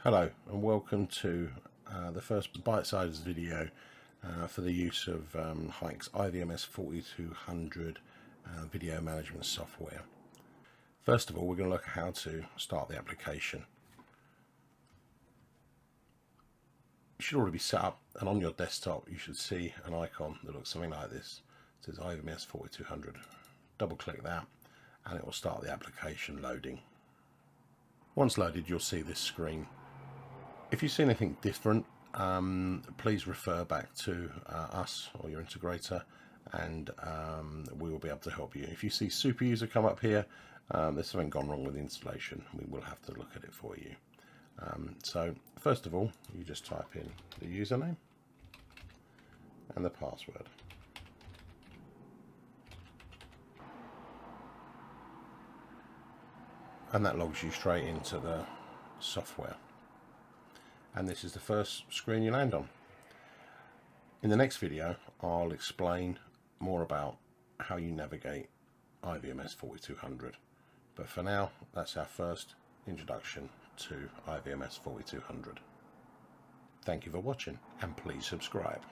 Hello and welcome to the first bite-sized video for the use of Hike's IVMS 4200 video management software. First of all, we're going to look at how to start the application. You should already be set up, and on your desktop you should see an icon that looks something like this. It says IVMS 4200. Double click that and it will start the application loading. Once loaded, you'll see this screen. If you see anything different, please refer back to us or your integrator, and we will be able to help you. If you see super user come up here, there's something gone wrong with the installation. We will have to look at it for you. So first of all, you just type in the username and the password. And that logs you straight into the software. And this is the first screen you land on. In the next video, I'll explain more about how you navigate IVMS 4200. But for now, that's our first introduction to IVMS 4200. Thank you for watching, and please subscribe.